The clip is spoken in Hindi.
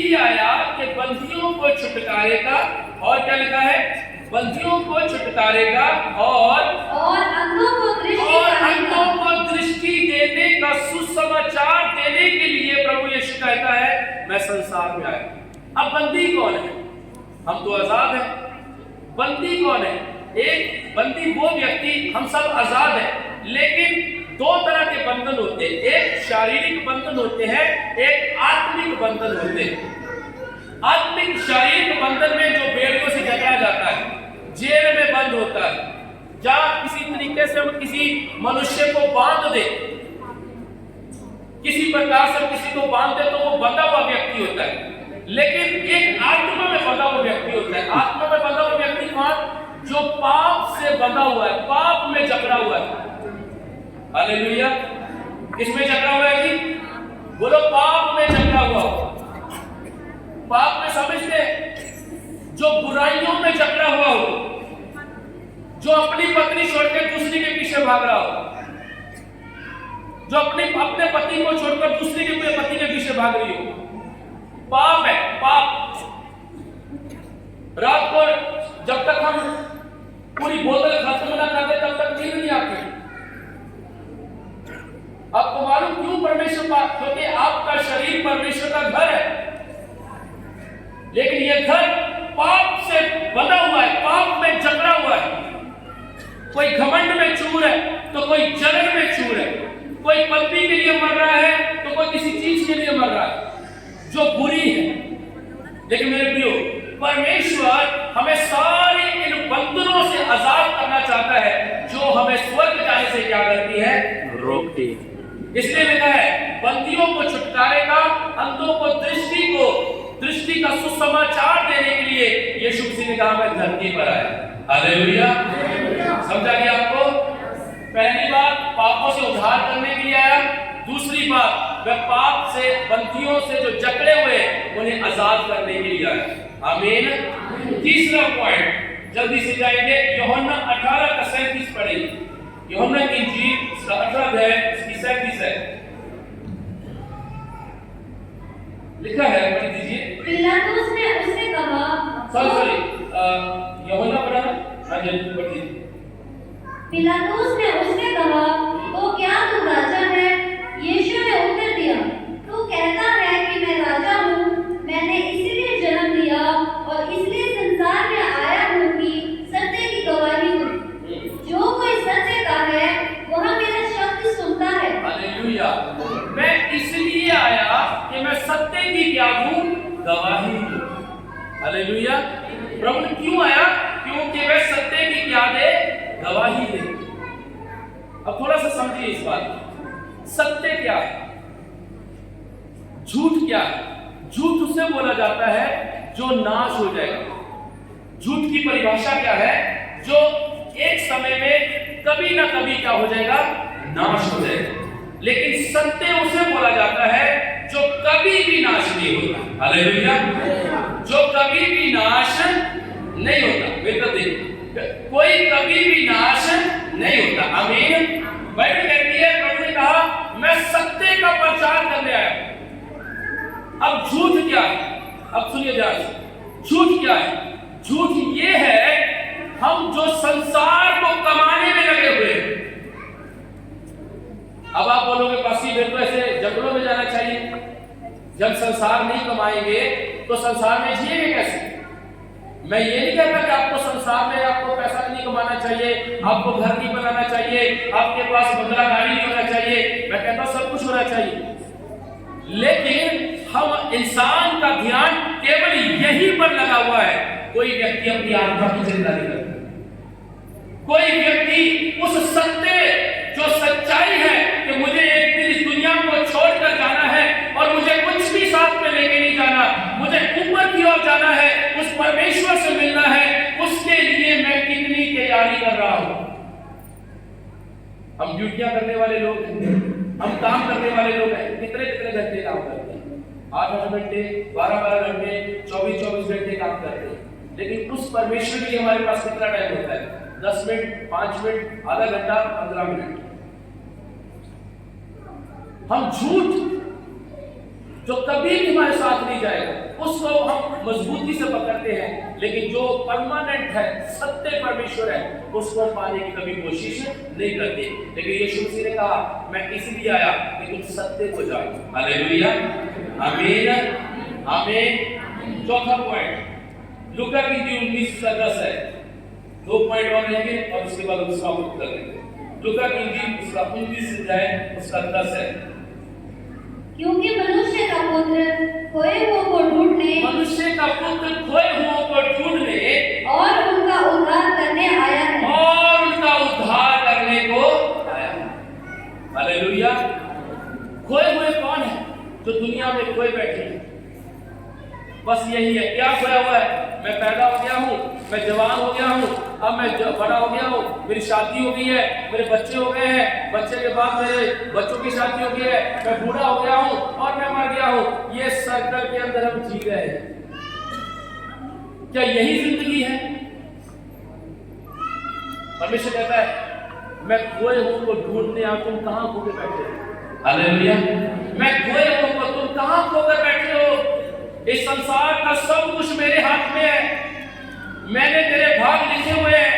इसलिए आया कि बंदियों को छुटकारेगा, और क्या लिखा है, बंदियों को छुटकारेगा और अंधों को दृष्टि देने का सुसमाचार देने के लिए प्रभु यीशु कहता है मैं संसार में आया। अब बंदी कौन है? हम तो आजाद हैं। बंदी कौन है? एक बंदी वो व्यक्ति, हम सब आजाद हैं, लेकिन दो तरह के बंधन होते हैं, एक शारीरिक बंधन होते हैं, एक आत्मिक बंधन होते हैं। आत्मिक शारीरिक बंधन में जो बेड़ियों से जकड़ा जाता है, जेल में बंद होता है, जहां किसी तरीके से हम किसी मनुष्य को बांध दे, किसी प्रकार से किसी को बांध दे तो वो बंधा हुआ व्यक्ति होता है। लेकिन एक आत्मा में बंधा हुआ व्यक्ति होता है। आत्मा में बंधा हुआ व्यक्ति कौन? जो पाप से बंधा हुआ है, पाप में जकड़ा हुआ है। हालेलुया। किसमें जकड़ा हुआ है जी? बोलो, पाप में जकड़ा हुआ। पाप में समझते, जो बुराइयों में जकड़ा हुआ हो, जो अपनी पत्नी छोड़कर दूसरी के पीछे भाग रहा हो, जो अपने पति को छोड़कर दूसरे के पति के पीछे भाग रही हो, पाप है, पाप। रात को जब तक हम पूरी बोतल खत्म ना कर दे तब तक नींद नहीं आती। आपको मालूम क्यों? परमेश्वर का, क्योंकि आपका शरीर परमेश्वर का घर है, लेकिन यह घर पाप से बंधा हुआ है, पाप में जकड़ा हुआ है। कोई घमंड में चूर है तो कोई जलन में चूर है, कोई पत्नी के लिए मर रहा है तो कोई किसी चीज के लिए मर रहा है जो बुरी है। लेकिन मेरे प्रियो, परमेश्वर हमें सारे इन बंधनों से आजाद करना चाहता है, जो हमें स्वर्ग जाने से क्या करती है? रोकती है। इसलिए लिखा है बंदियों को छुटकारेगा, अंधों को दृष्टि का सुसमाचार देने के लिए यीशु मसीह ने कहा मैं धरती पर आया। हालेलुया। समझा गया आपको? पहली बात, पापों से उद्धार करने के लिए आया। दूसरी बात, वह पाप से, बंदियों से जो जकड़े हुए उन्हें आजाद करने के लिए आया। आमीन। तीसरा पॉइंट, जल्दी से जाएंगे, यूहन्ना 18 का 37 पढ़ेंगे। यूहन्ना की इंजील 18 अध्याय उसकी 37 है, लिखा है, पढ़ दीजिए। पिलातुस ने उससे कहा, सॉरी यूहन्ना पढ़ा ना? हाँ जल्दी पढ़ दीजिए। पिलातुस ने उससे कहा, तो क्या तू राजा है? यीशु ने उत्तर दिया, तू कहता है कि मैं राजा हूँ। मैंने इसलिए जन्म लिया और इसलिए संसार में आया हूँ कि सत्य की गवाही दूं। जो कोई सत्य का है वह मेरा शब्द सुनता है। हालेलुया। मैं इसलिए आया कि मैं सत्य की क्या दूं? गवाही दूं। हालेलुया। प्रभु ने क्यों आया? क्योंकि वह सत्य की क्या दे? गवाही दे। अब थोड़ा सा समझिए इस बात। सत्य क्या है? झूठ क्या है? झूठ उसे बोला जाता है जो नाश हो जाएगा। झूठ की परिभाषा क्या है? जो एक समय में कभी ना कभी क्या हो जाएगा? नाश हो जाएगा। लेकिन सत्य उसे बोला जाता है जो कभी भी नाश नहीं होता। हालेलुया। जो कभी भी नाश नहीं होता। बेहतर देखिए, कोई कभी भी नाश नहीं होता। आमीन। बाइबल कहती है, प्रभु ने कहा मैं सत्य का प्रचार करने आया हूं। अब झूठ क्या है? अब सुनिए ध्यान से, झूठ क्या है? झूठ ये है, हम जो संसार को कमाने में लगे हुए हैं। अब आप बोलोगे पासी मेरे को ऐसे जंगलों में जाना चाहिए। जब संसार नहीं कमाएंगे तो संसार में जिएंगे कैसे? मैं ये नहीं कहता कि आपको संसार में आपको पैसा नहीं कमाना चाहिए, आपको घर नहीं बनाना चाहिए, आपके पास बंगला गाड़ी नहीं होना चाहिए। मैं कहता हूं सब कुछ होना चाहिए, लेकिन हम इंसान का ध्यान केवल यही पर लगा हुआ है। कोई व्यक्ति अपनी आत्मा की चिंता नहीं करता। कोई व्यक्ति उस सत्य, जो सच्चाई है कि मुझे एक दिन इस दुनिया को छोड़कर जाना है और मुझे कुछ भी साथ में लेके नहीं जाना, मुझे ऊपर की ओर जाना है, उस परमेश्वर से मिलना है, उसके लिए मैं कितनी तैयारी कर रहा हूं। हम ड्यूटियां करने वाले लोग हैं, हम काम करने वाले लोग हैं। कितने कितने घंटे काम करते हैं? 8-8 घंटे, 12-12 घंटे, 24-24 घंटे काम करते हैं। लेकिन उस परमेश्वर के लिए हमारे पास कितना टाइम होता है? 10 मिनट, 5 मिनट, आधा घंटा, 15 मिनट। हम जो कभी भी हमारे साथ नहीं जाएगा, उसको हम मजबूती से पकड़ते हैं, लेकिन जो परमानेंट है, सत्य परमेश्वर है, उसको पाने की कभी कोशिश नहीं करते। लेकिन यीशु मसीह ने कहा, मैं इसलिए आया कि तुम सत्य को जानो। हालेलुया, आमीन, आमीन। चौथा पॉइंट लूका की 19:10 है। 2 पॉइंट और रहेंगे और उसके बाद उसका उत्तर देंगे। लूका की 19 अध्याय उसका 10 है। क्योंकि मनुष्य का पुत्र खोए हुओं को ढूंढने और उनका उद्धार करने आया है। और उनका उद्धार करने को आया। हालेलुया। खोए हुए कौन है? जो दुनिया में खोए बैठे हैं। बस यही है। क्या खोया हुआ है? मैं पैदा हो गया हूँ, मैं जवान हो गया हूँ, अब मैं बड़ा हो गया हूँ, मेरी शादी हो गई है, मेरे बच्चे हो गए हैं, बच्चे के बाद मेरे बच्चों की शादी हो गई है, मैं बूढ़ा हो गया हूँ और मैं मर गया हूँ। ये सर्कल के अंदर हम जी गए हैं। क्या यही जिंदगी है? परमेश्वर कहता है, मैं खोए हुओं को ढूंढने आया, तुम कहां खो के बैठे हो? हालेलुया। मैं खोए हुओं को, तुम कहां खो कर बैठे हो? इस संसार का सब कुछ मेरे हाथ में है। मैंने तेरे भाग लिखे हुए हैं।